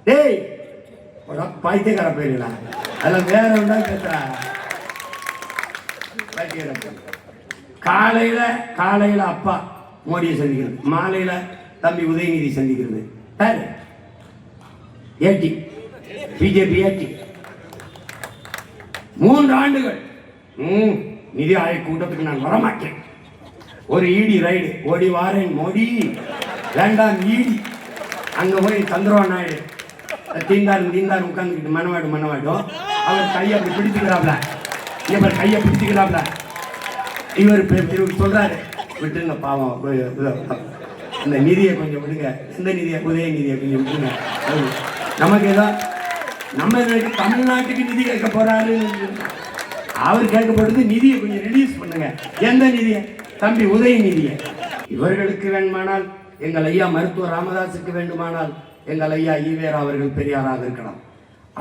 டேய் பைத்தியக்கார போயிடல அதெல்லாம் வேற ஒன்றா பேசுறா. காலையில அப்பா மோடியை சந்திக்கிறது, மாலையில தம்பி உதயநிதி சந்திக்கிறது. ஏடி பிஜேபி ஏடி 3 ஆண்டுகள் நிதி ஆயோக் கூட்டத்துக்கு நான் வரமாட்டேன். ஒரு இடி ரைடு ஓடி வாரேன் மோடி வேண்டாம் ஈடி. அங்க போய் சந்திரபாபு நாயுடு தீந்தார் உட்கார்ந்துக்கிட்டு மனவாடும் அவர் கையை அப்படி பிடிச்சுக்கிறாப்ல, இவர் கையை பிடிச்சுக்கிறாப்ல. இவர் சொல்றாரு விட்டுருங்க பாவம், இந்த நிதியை கொஞ்சம் விடுங்க, எந்த நிதியை உதயநிதியை கொஞ்சம் விட்டுருங்க. நமக்கு ஏதோ நம்ம தமிழ்நாட்டுக்கு நிதி கேட்க போறாரு, அவர் கேட்கப்படுறது நிதியை கொஞ்சம் ரிலீஸ் பண்ணுங்க. எந்த நிதியை? தம்பி உதயநிதியை. இவர்களுக்கு வேண்டுமானால் எங்கள் ஐயா மருத்துவர் ராமதாஸுக்கு வேண்டுமானால் எங்கள் ஐயா ஈவேரா அவர்கள் பெரியாராக இருக்கலாம்.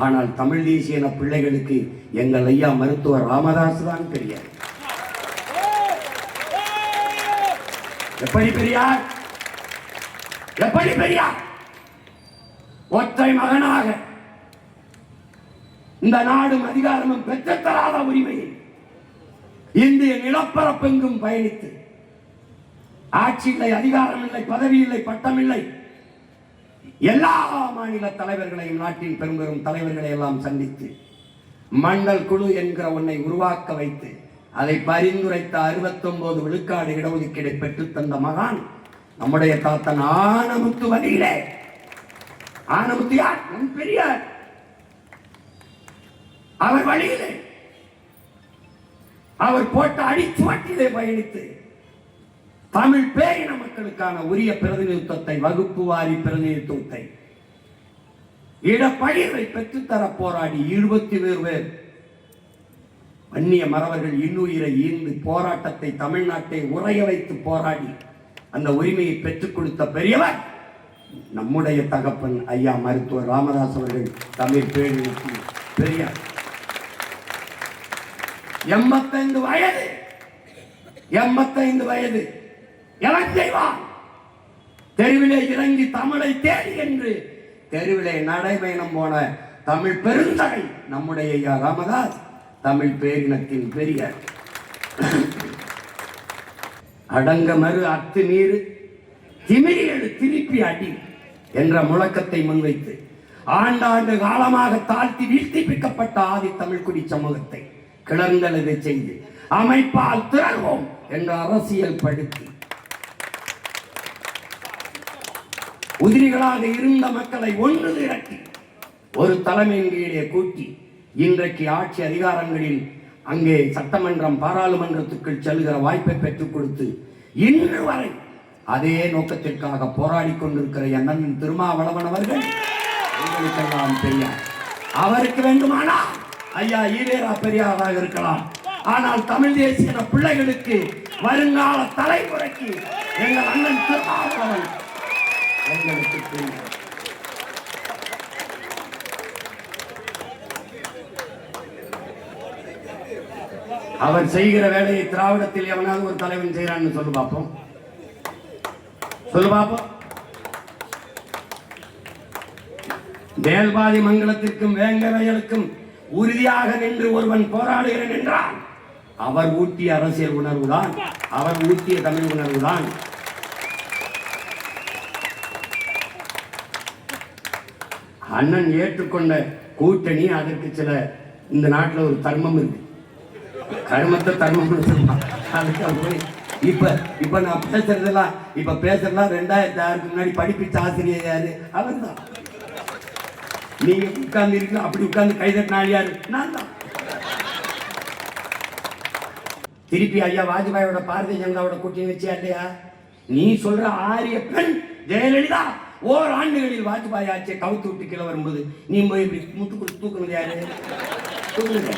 ஆனால் தமிழ் தேசிய பிள்ளைகளுக்கு எங்கள் ஐயா மருத்துவர் ராமதாஸ் தான் பெரியார். எப்படி பெரியார்? எப்படி பெரியார்? ஒற்றை மகனாக இந்த நாடும் அதிகாரமும் பெற்றுத்தராத உரிமையை இந்திய நிலப்பரப்பெங்கும் பயணித்து ஆட்சி இல்லை, அதிகாரம் இல்லை, பதவி இல்லை, பட்டம் இல்லை, எல்லா மாநில தலைவர்களையும் நாட்டின் பெரும்பெரும் தலைவர்களை எல்லாம் சந்தித்து மண்டல் குழு என்கிற ஒன்றை உருவாக்க வைத்து அதை பரிந்துரைத்த 69 விழுக்காடு இடஒதுக்கீடை பெற்றுத் தந்த மகான் நம்முடைய தாத்தன் ஆனமுத்து வழியிலே. ஆனமுத்து யார்? நம் பெரியார். அவர் வழியிலே அவர் போட்ட அடிச்சுவட்டிலே பயணித்து தமிழ் பேரின மக்களுக்கான உரிய பிரதிநிதித்துவத்தை, வகுப்பு வாரி பிரதிநிதித்துவத்தை, இடப்பகிர்வை பெற்றுத்தர போராடி 27 பேர் அந்நிய மறவர்கள் இன்னுயிரை ஈர்ந்து போராட்டத்தை தமிழ்நாட்டை உறைய வைத்து போராடி அந்த உரிமையை பெற்றுக் கொடுத்த பெரியவர் நம்முடைய தகப்பன் ஐயா மருத்துவர் ராமதாஸ் அவர்கள். தமிழ் பேரினத்து பெரியார். 85 வயது, 85 வயது இளஞ்செய்வான் தெருவிலே இறங்கி தமிழை தேடி என்று தெருவிலே நடைபயணம் போன தமிழ் பெருந்தகை நம்முடைய ஐயா ராமதாஸ். தமிழ் பேரினத்தின் பெரியார். அடங்க மறு அத்து நீர் திமிரியடு திருப்பி அடி என்ற முழக்கத்தை முன்வைத்து ஆண்டாண்டு காலமாக தாழ்த்தி வீழ்த்திப்பிக்கப்பட்ட ஆதி தமிழ்குடி சமூகத்தை கிளர்ந்தெழுதை செய்து அமைப்பால் திறல்வோம் என்ற அரசியல் படுத்தி உதிரிகளாக இருந்த மக்களை ஒன்று திரட்டி ஒரு தலைமையின் கீழே கூட்டி இன்றைக்கு ஆட்சி அதிகாரங்களில் அங்கே சட்டமன்றம் பாராளுமன்றத்துக்குள் செல்கிற வாய்ப்பை பெற்றுக் கொடுத்து இன்று வரை அதே நோக்கத்திற்காக போராடி கொண்டிருக்கிற அண்ணன் திருமாவளவன் அவர்கள் உங்களுக்கெல்லாம் பெரியார். அவருக்கு வேண்டுமானால் ஐயா ஈவேரா பெரியாராக இருக்கலாம். ஆனால் தமிழ் தேசிய பிள்ளைகளுக்கு வருங்கால தலைமுறைக்கு எங்கள் அண்ணன் திருமாவளவன் எங்களுக்கு பெரியார். அவர் செய்கிற வேலையை திராவிடத்தில் எவனாவது ஒரு தலைவன் செய்யறான்னு சொல்லு பார்ப்போம். மேல்பாதி மங்கலத்திற்கும் வேங்க வயலுக்கும் உறுதியாக நின்று ஒருவன் போராடுகிறேன் என்றால் அவர் ஊட்டிய அரசியல் உணர்வுதான், அவர் ஊட்டிய தமிழ் உணர்வுதான். அண்ணன் ஏற்றுக்கொண்ட கூட்டணி, அதற்கு சில இந்த நாட்டில் ஒரு தர்மம் இருக்கு, கர்மத்தை தர்மம் போய் இப்ப நான் பேசுறதெல்லாம் 2006 முன்னாடி படிப்பிச்ச ஆசிரியர் யாரு? அவர் தான். நீங்க உட்கார்ந்து இருக்கு, அப்படி உட்கார்ந்து கைதட்டினாள் யாரு? நான் தான். திருப்பி ஐயா வாஜ்பாயோட பாரதிய ஜனதாவோட கூட்டணி வச்சியா இல்லையா? நீ சொல்ற ஆரிய பெண் ஜெயலலிதா ஓராண்டுகளில் வாஜ்பாய் ஆட்சியை கவுத்து விட்டு கீழே வரும்போது நீ போய் இப்படி முட்டு கொடுத்து தூக்குனது யாரு? தூக்குனது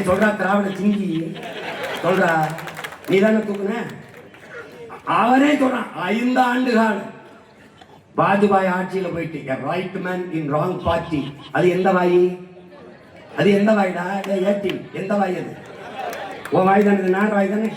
சொல்றா திராவிட சிங்கி சொல்றா, நீ தானே தூக்குன. அவரே சொல்றான் 5 ஆண்டு காலம் வாஜ்பாய் ஆட்சியில போயிட்டு right man in wrong party. அது எந்த வாய்? அது எந்த வாய்டா? ஏட்டி எந்த வாய்? அது உன் வாய் தானே, நான் வாய் தானே.